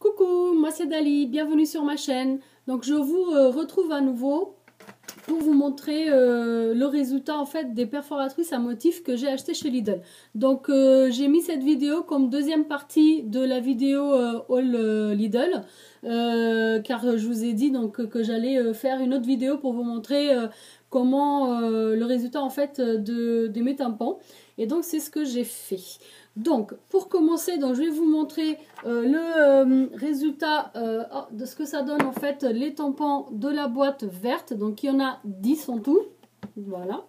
Coucou, moi c'est Dali, bienvenue sur ma chaîne. Donc je vous retrouve à nouveau pour vous montrer le résultat en fait des perforatrices à motifs que j'ai acheté chez Lidl. Donc j'ai mis cette vidéo comme deuxième partie de la vidéo haul Lidl car je vous ai dit donc que j'allais faire une autre vidéo pour vous montrer comment le résultat en fait de mes tampons. Et donc c'est ce que j'ai fait. Donc pour commencer, donc, je vais vous montrer le résultat de ce que ça donne en fait les tampons de la boîte verte. Donc il y en a 10 en tout. Voilà.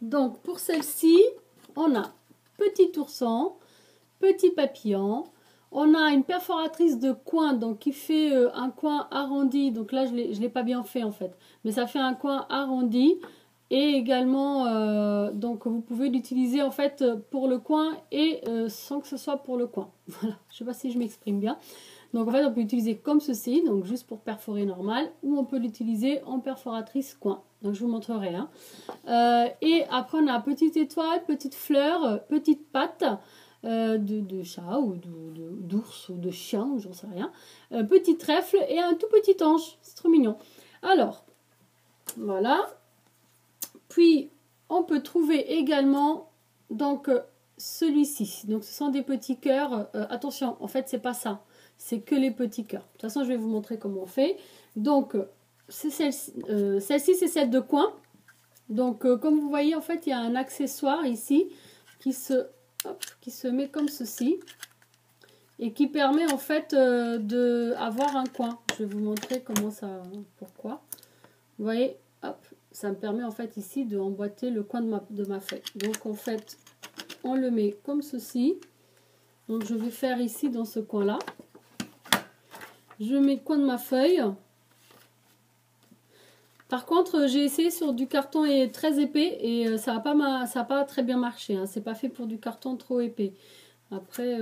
Donc pour celle-ci, on a petit ourson, petit papillon. On a une perforatrice de coin donc qui fait un coin arrondi. Donc là je l'ai pas bien fait en fait. Mais ça fait un coin arrondi. Et également, donc vous pouvez l'utiliser en fait pour le coin et sans que ce soit pour le coin. Voilà, je ne sais pas si je m'exprime bien. Donc en fait, on peut l'utiliser comme ceci, donc juste pour perforer normal, ou on peut l'utiliser en perforatrice coin. Donc je vous montrerai. Hein. Et après, on a petite étoile, petite fleur, petite patte de chat ou d'ours ou de chien, ou j'en sais rien. Petit trèfle et un tout petit ange. C'est trop mignon. Alors, voilà. Puis, on peut trouver également donc celui-ci. Donc, ce sont des petits cœurs. Attention, en fait, c'est pas ça. C'est que les petits cœurs. De toute façon, je vais vous montrer comment on fait. Donc, c'est celle-ci, c'est celle de coin. Donc, comme vous voyez, en fait, il y a un accessoire ici qui se met comme ceci. Et qui permet, en fait, d'avoir un coin. Je vais vous montrer comment ça... Pourquoi. Vous voyez, hop. Ça me permet en fait ici de emboîter le coin de ma feuille. Donc en fait, on le met comme ceci. Donc je vais faire ici dans ce coin-là. Je mets le coin de ma feuille. Par contre, j'ai essayé sur du carton très épais et ça n'a pas très bien marché. Hein. C'est pas fait pour du carton trop épais. Après,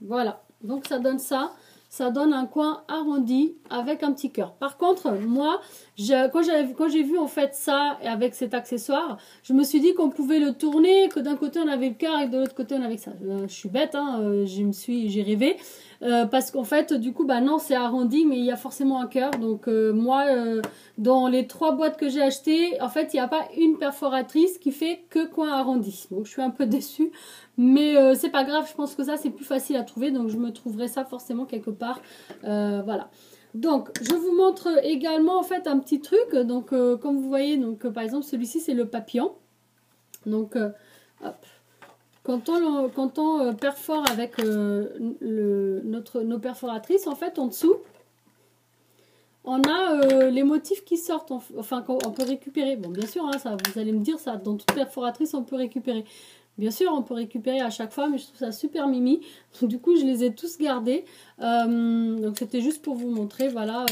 voilà. Donc ça donne ça. Ça donne un coin arrondi avec un petit cœur. Par contre, moi, quand j'ai vu en fait ça avec cet accessoire, je me suis dit qu'on pouvait le tourner, que d'un côté on avait le cœur et de l'autre côté on avait ça. Je suis bête, hein, j'ai rêvé. Parce qu'en fait, du coup, bah non, c'est arrondi, mais il y a forcément un cœur. Donc moi, dans les 3 boîtes que j'ai achetées, en fait, il n'y a pas une perforatrice qui fait que coin arrondi. Donc je suis un peu déçue. Mais c'est pas grave, je pense que ça c'est plus facile à trouver, donc je me trouverai ça forcément quelque part. Voilà. Donc je vous montre également en fait un petit truc. Donc comme vous voyez, donc par exemple celui-ci c'est le papillon. Donc hop. Quand on perfore avec nos perforatrices, en fait en dessous, on a les motifs qui sortent, enfin qu'on peut récupérer. Bon bien sûr, hein, ça, vous allez me dire ça, dans toute perforatrice on peut récupérer. Bien sûr, on peut récupérer à chaque fois, mais je trouve ça super mimi. Du coup, je les ai tous gardés. Donc, c'était juste pour vous montrer, voilà.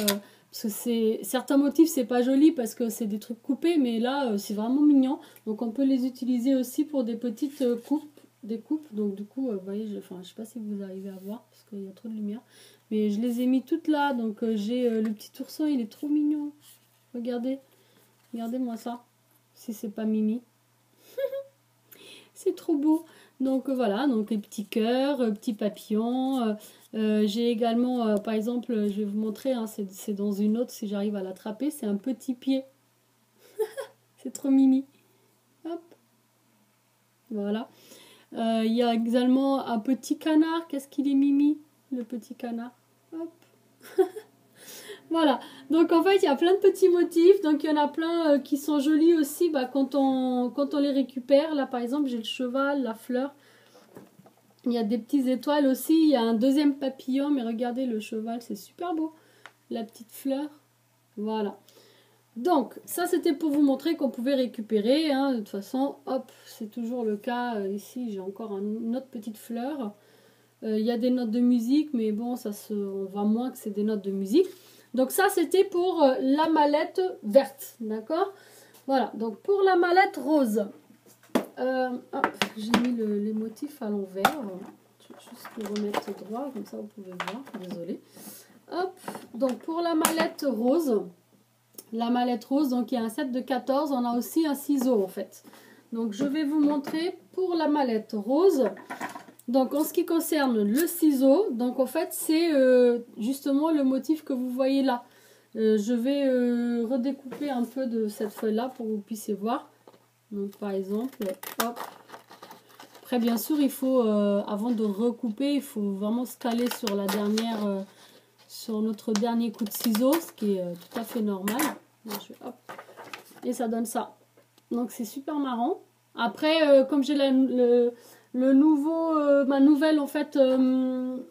Parce que certains motifs, c'est pas joli parce que c'est des trucs coupés, mais là, c'est vraiment mignon. Donc, on peut les utiliser aussi pour des petites coupes. Donc, du coup, vous voyez, je sais pas si vous arrivez à voir parce qu'il y a trop de lumière. Mais je les ai mis toutes là. Donc, j'ai le petit ourson, il est trop mignon. Regardez. Regardez-moi ça. Si c'est pas mimi. C'est trop beau. Donc voilà, donc les petits cœurs, petits papillons. J'ai également, par exemple, je vais vous montrer, hein, c'est dans une autre si j'arrive à l'attraper, c'est un petit pied. C'est trop mimi. Hop. Voilà. Il y a également un petit canard. Qu'est-ce qu'il est mimi, le petit canard. Hop. Voilà, donc en fait il y a plein de petits motifs, donc il y en a plein qui sont jolis aussi quand on les récupère. Là par exemple j'ai le cheval, la fleur, il y a des petites étoiles aussi, il y a un deuxième papillon, mais regardez le cheval c'est super beau, la petite fleur, voilà. Donc ça c'était pour vous montrer qu'on pouvait récupérer, hein. De toute façon, hop, c'est toujours le cas, ici j'ai encore une autre petite fleur, il y a des notes de musique, mais bon on voit moins que c'est des notes de musique. Donc ça, c'était pour la mallette verte, d'accord? Voilà, donc pour la mallette rose, j'ai mis les motifs à l'envers. Je vais juste le remettre droit, comme ça vous pouvez voir, désolé. Hop, donc pour la mallette rose, donc il y a un set de 14, on a aussi un ciseau en fait. Donc je vais vous montrer pour la mallette rose. Donc en ce qui concerne le ciseau, donc en fait c'est justement le motif que vous voyez là. Je vais redécouper un peu de cette feuille là pour que vous puissiez voir. Donc par exemple, hop. Après bien sûr il faut, avant de recouper, il faut vraiment se caler sur la dernière, sur notre dernier coup de ciseau, ce qui est tout à fait normal. Donc, hop. Et ça donne ça. Donc c'est super marrant. Après, comme j'ai le nouveau, ma nouvelle en fait, mon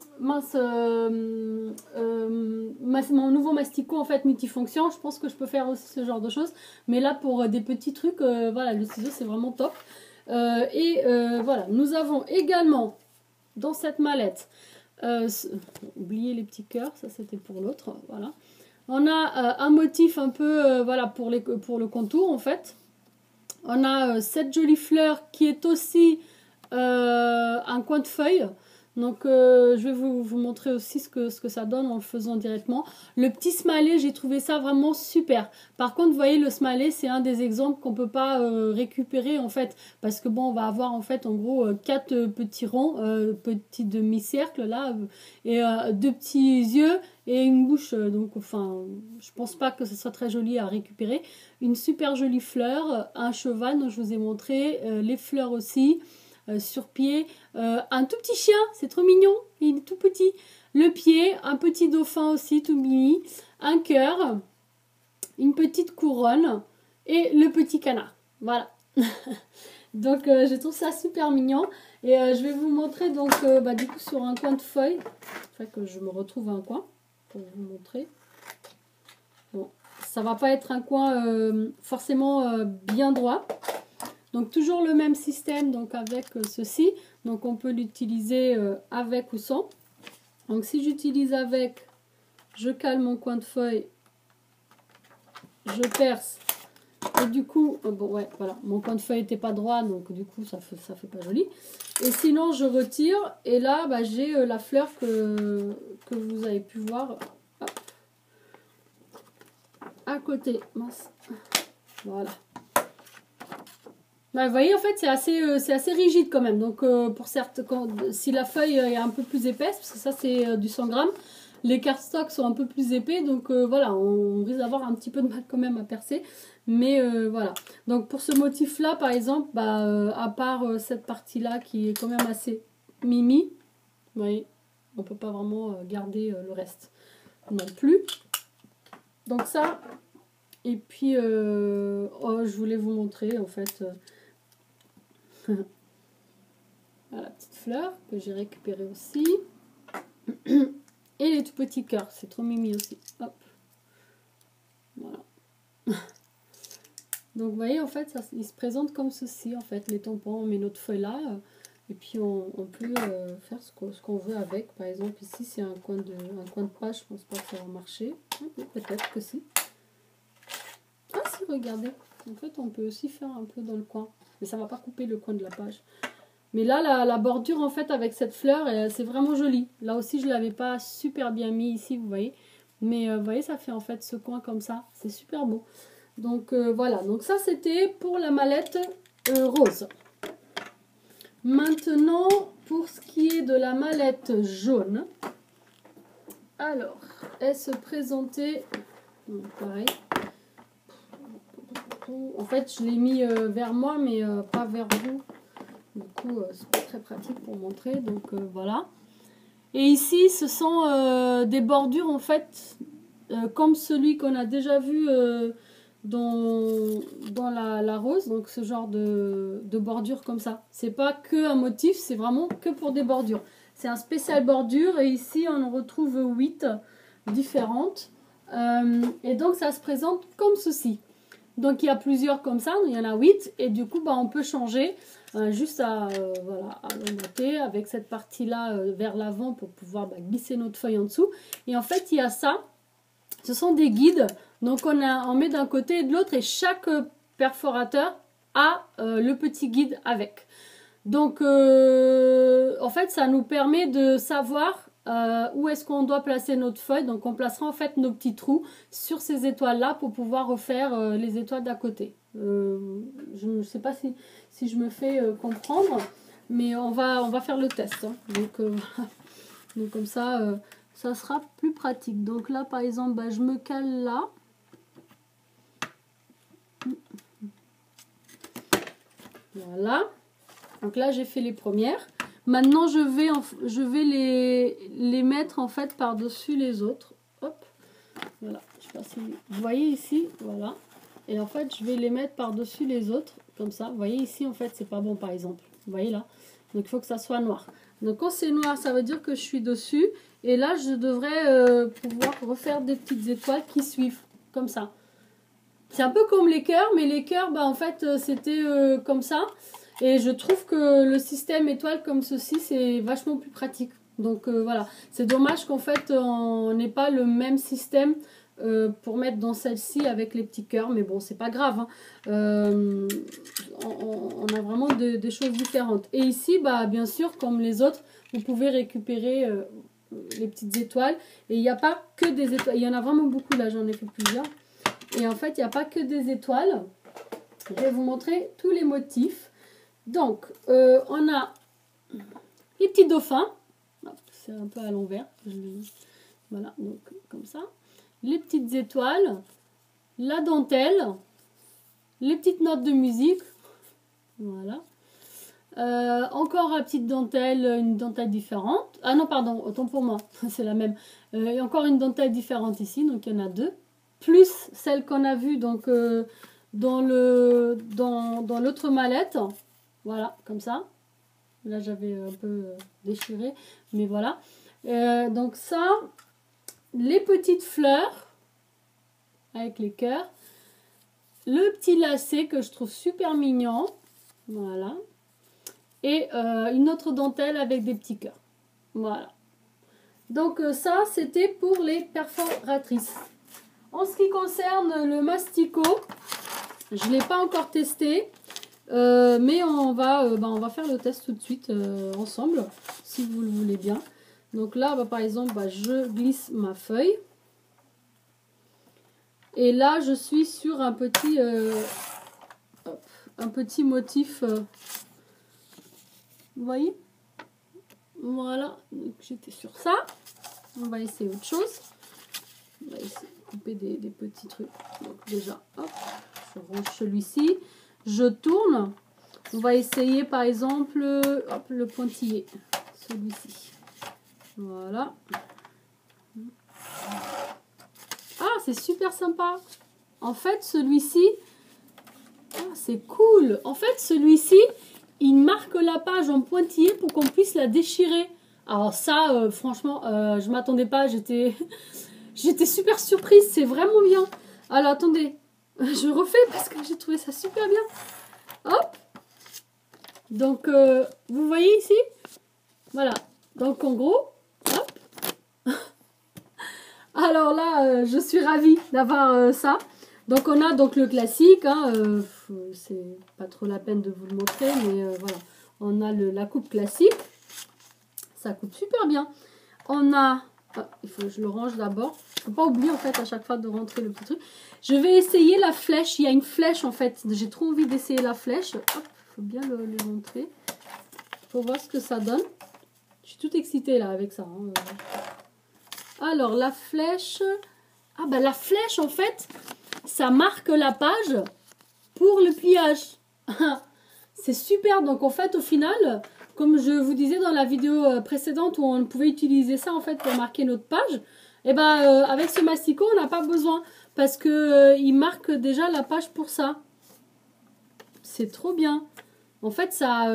nouveau masticot en fait multifonction, je pense que je peux faire aussi ce genre de choses. Mais là pour des petits trucs, voilà, le ciseau c'est vraiment top. Voilà, nous avons également dans cette mallette, oubliez les petits cœurs, ça c'était pour l'autre, voilà. On a un motif un peu, voilà, pour le contour en fait. On a cette jolie fleur qui est aussi un coin de feuille. Donc je vais vous montrer aussi ce que ça donne en le faisant directement. Le petit smiley, j'ai trouvé ça vraiment super. Par contre, vous voyez, le smiley, c'est un des exemples qu'on ne peut pas récupérer en fait. Parce que bon, on va avoir en fait en gros 4 petits ronds, petits demi-cercles là, et 2 petits yeux et une bouche. Donc enfin, je pense pas que ce soit très joli à récupérer. Une super jolie fleur, un cheval dont je vous ai montré, les fleurs aussi. Sur pied, un tout petit chien, c'est trop mignon, il est tout petit, le pied, un petit dauphin aussi tout mini, un cœur, une petite couronne et le petit canard, voilà. Donc je trouve ça super mignon et je vais vous montrer donc du coup sur un coin de feuille, enfin que je me retrouve un coin pour vous montrer. Bon, ça va pas être un coin forcément bien droit. Donc toujours le même système donc avec ceci. Donc on peut l'utiliser avec ou sans. Donc si j'utilise avec, je cale mon coin de feuille, je perce. Et du coup, bon ouais, voilà, mon coin de feuille n'était pas droit, donc du coup ça fait pas joli. Et sinon je retire et là j'ai la fleur que vous avez pu voir. Hop. À côté, mince. Voilà. Bah, vous voyez, en fait, c'est assez rigide quand même. Donc, pour certes, si la feuille est un peu plus épaisse, parce que ça, c'est du 100 grammes, les cardstocks sont un peu plus épais. Donc, voilà, on risque d'avoir un petit peu de mal quand même à percer. Mais voilà. Donc, pour ce motif-là, par exemple, à part cette partie-là qui est quand même assez mimi, vous voyez, on ne peut pas vraiment garder le reste non plus. Donc, ça. Et puis, je voulais vous montrer, en fait... Voilà, la petite fleur que j'ai récupérée aussi. Et les tout petits cœurs, c'est trop mimi aussi. Hop. Voilà. Donc vous voyez, en fait, il se présente comme ceci, en fait, les tampons. On met notre feuille là, et puis on peut faire ce qu'on veut avec. Par exemple, ici, c'est un coin de page, je pense pas que ça va marcher. Peut-être que si. Ah si, regardez. En fait, on peut aussi faire un peu dans le coin. Mais ça va pas couper le coin de la page. Mais là, la bordure, en fait, avec cette fleur, c'est vraiment joli. Là aussi, je ne l'avais pas super bien mis ici, vous voyez. Mais vous voyez, ça fait en fait ce coin comme ça. C'est super beau. Donc, voilà. Donc, ça, c'était pour la mallette rose. Maintenant, pour ce qui est de la mallette jaune. Alors, elle se présentait... pareil. En fait, je l'ai mis vers moi, mais pas vers vous. Du coup, c'est pas très pratique pour montrer. Donc, voilà. Et ici, ce sont des bordures, en fait, comme celui qu'on a déjà vu dans la rose. Donc, ce genre de bordure comme ça. C'est pas que un motif, c'est vraiment que pour des bordures. C'est un spécial bordure. Et ici, on en retrouve 8 différentes. Et donc, ça se présente comme ceci. Donc il y a plusieurs comme ça, il y en a 8 et du coup on peut changer juste à l'emboîter avec cette partie là vers l'avant pour pouvoir glisser notre feuille en dessous. Et en fait il y a ça, ce sont des guides, donc on met d'un côté et de l'autre et chaque perforateur a le petit guide avec. Donc en fait ça nous permet de savoir où est-ce qu'on doit placer notre feuille. Donc on placera en fait nos petits trous sur ces étoiles là pour pouvoir refaire les étoiles d'à côté. Je ne sais pas si je me fais comprendre. mais on va faire le test. Hein. Donc, voilà. Donc comme ça, ça sera plus pratique. Donc là, par exemple, bah, je me cale là. Voilà. Donc là, j'ai fait les premières. Maintenant, je vais les mettre en fait par-dessus les autres. Hop. Voilà. Je sais pas si vous voyez ici. Voilà. Et en fait, je vais les mettre par-dessus les autres. Comme ça. Vous voyez ici, en fait, c'est pas bon, par exemple. Vous voyez là. Donc, il faut que ça soit noir. Donc, quand c'est noir, ça veut dire que je suis dessus. Et là, je devrais pouvoir refaire des petites étoiles qui suivent. Comme ça. C'est un peu comme les cœurs. Mais les cœurs, bah, en fait, c'était comme ça. Et je trouve que le système étoile comme ceci, c'est vachement plus pratique. Donc voilà, c'est dommage qu'en fait, on n'ait pas le même système pour mettre dans celle-ci avec les petits cœurs. Mais bon, c'est pas grave. Hein. On a vraiment des choses différentes. Et ici, bah, bien sûr, comme les autres, vous pouvez récupérer les petites étoiles. Et il n'y a pas que des étoiles. Il y en a vraiment beaucoup, là, j'en ai fait plusieurs. Et en fait, il n'y a pas que des étoiles. Je vais vous montrer tous les motifs. Donc, on a les petits dauphins. C'est un peu à l'envers. Voilà, donc comme ça. Les petites étoiles. La dentelle. Les petites notes de musique. Voilà. Encore la petite dentelle, une dentelle différente. Ah non, pardon, autant pour moi. C'est la même. Et encore une dentelle différente ici. Donc, il y en a deux. Plus celle qu'on a vue donc, dans l'autre mallette. Voilà, comme ça. Là, j'avais un peu déchiré, mais voilà. Donc ça, les petites fleurs avec les cœurs. Le petit lacet que je trouve super mignon. Voilà. Et une autre dentelle avec des petits cœurs. Voilà. Donc ça, c'était pour les perforatrices. En ce qui concerne le masticot, je ne l'ai pas encore testé. Mais on va faire le test tout de suite ensemble, si vous le voulez bien. Donc là, par exemple, je glisse ma feuille. Et là, je suis sur un petit motif. Vous voyez? Voilà, j'étais sur ça. On va essayer autre chose. On va essayer de couper des petits trucs. Donc déjà, hop, je range celui-ci. Je tourne. On va essayer par exemple hop, le pointillé. Celui-ci. Voilà. Ah, c'est super sympa. En fait, celui-ci, c'est cool. En fait, celui-ci, il marque la page en pointillé pour qu'on puisse la déchirer. Alors ça, franchement, je ne m'attendais pas. J'étais super surprise. C'est vraiment bien. Alors, attendez. Je refais parce que j'ai trouvé ça super bien. Hop. Donc, vous voyez ici? Voilà. Donc, en gros, hop. Alors là, je suis ravie d'avoir ça. Donc, on a donc le classique. Hein, c'est pas trop la peine de vous le montrer. Mais voilà. On a la coupe classique. Ça coupe super bien. On a... Ah, il faut que je le range d'abord. Il ne faut pas oublier en fait à chaque fois de rentrer le petit truc. Je vais essayer la flèche. Il y a une flèche en fait. J'ai trop envie d'essayer la flèche. Hop, il faut bien le montrer. Il faut voir ce que ça donne. Je suis toute excitée là avec ça. Hein. Alors la flèche. Ah bah la flèche en fait, ça marque la page pour le pliage. C'est super. Donc en fait au final... Comme je vous disais dans la vidéo précédente où on pouvait utiliser ça en fait pour marquer notre page, et ben avec ce masticot on n'a pas besoin parce que il marque déjà la page pour ça. C'est trop bien. En fait ça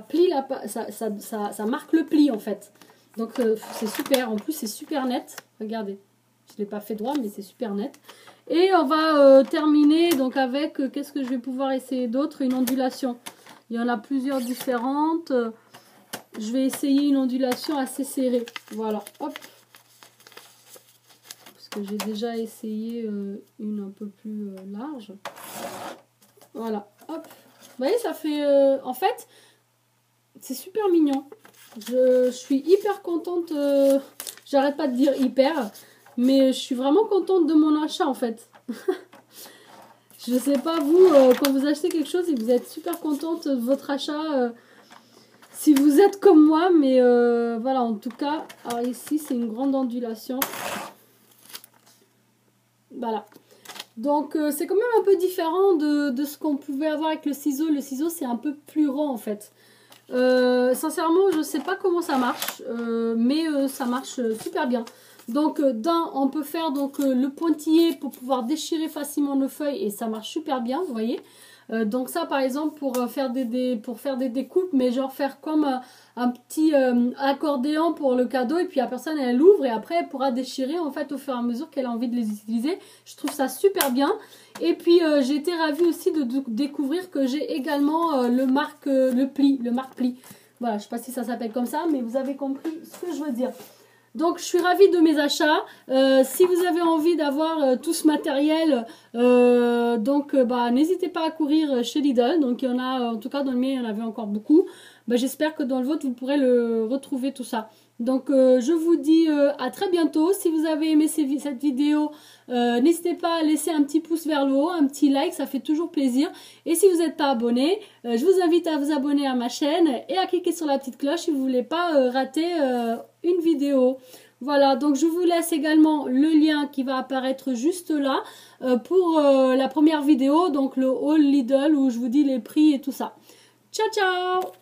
plie ça marque le pli en fait. Donc c'est super. En plus c'est super net. Regardez, je l'ai pas fait droit mais c'est super net. Et on va terminer donc avec qu'est-ce que je vais pouvoir essayer d'autre, une ondulation. Il y en a plusieurs différentes. Je vais essayer une ondulation assez serrée. Voilà, hop. Parce que j'ai déjà essayé une un peu plus large. Voilà, hop. Vous voyez, ça fait... en fait, c'est super mignon. Je suis hyper contente. J'arrête pas de dire hyper. Mais je suis vraiment contente de mon achat, en fait. Je sais pas vous, quand vous achetez quelque chose et que vous êtes super contente de votre achat, si vous êtes comme moi, mais voilà, en tout cas, alors ici, c'est une grande ondulation. Voilà. Donc, c'est quand même un peu différent de ce qu'on pouvait avoir avec le ciseau. Le ciseau, c'est un peu plus rond, en fait. Sincèrement, je ne sais pas comment ça marche, mais ça marche super bien. Donc, on peut faire donc, le pointillé pour pouvoir déchirer facilement nos feuilles et ça marche super bien, vous voyez. Donc ça, par exemple, pour faire des découpes, mais genre faire comme un petit accordéon pour le cadeau et puis la personne, elle l'ouvre et après, elle pourra déchirer en fait au fur et à mesure qu'elle a envie de les utiliser. Je trouve ça super bien. Et puis, j'ai été ravie aussi de découvrir que j'ai également le marque-pli. Voilà, je ne sais pas si ça s'appelle comme ça, mais vous avez compris ce que je veux dire. Donc, je suis ravie de mes achats. Si vous avez envie d'avoir tout ce matériel, n'hésitez pas à courir chez Lidl. Donc, il y en a, en tout cas, dans le mien, il y en avait encore beaucoup. J'espère que dans le vôtre, vous pourrez le retrouver tout ça. Donc, je vous dis à très bientôt. Si vous avez aimé cette vidéo, n'hésitez pas à laisser un petit pouce vers le haut, un petit like, ça fait toujours plaisir. Et si vous n'êtes pas abonné, je vous invite à vous abonner à ma chaîne et à cliquer sur la petite cloche si vous ne voulez pas rater une vidéo. Voilà, donc je vous laisse également le lien qui va apparaître juste là pour la première vidéo, donc le haul Lidl où je vous dis les prix et tout ça. Ciao, ciao!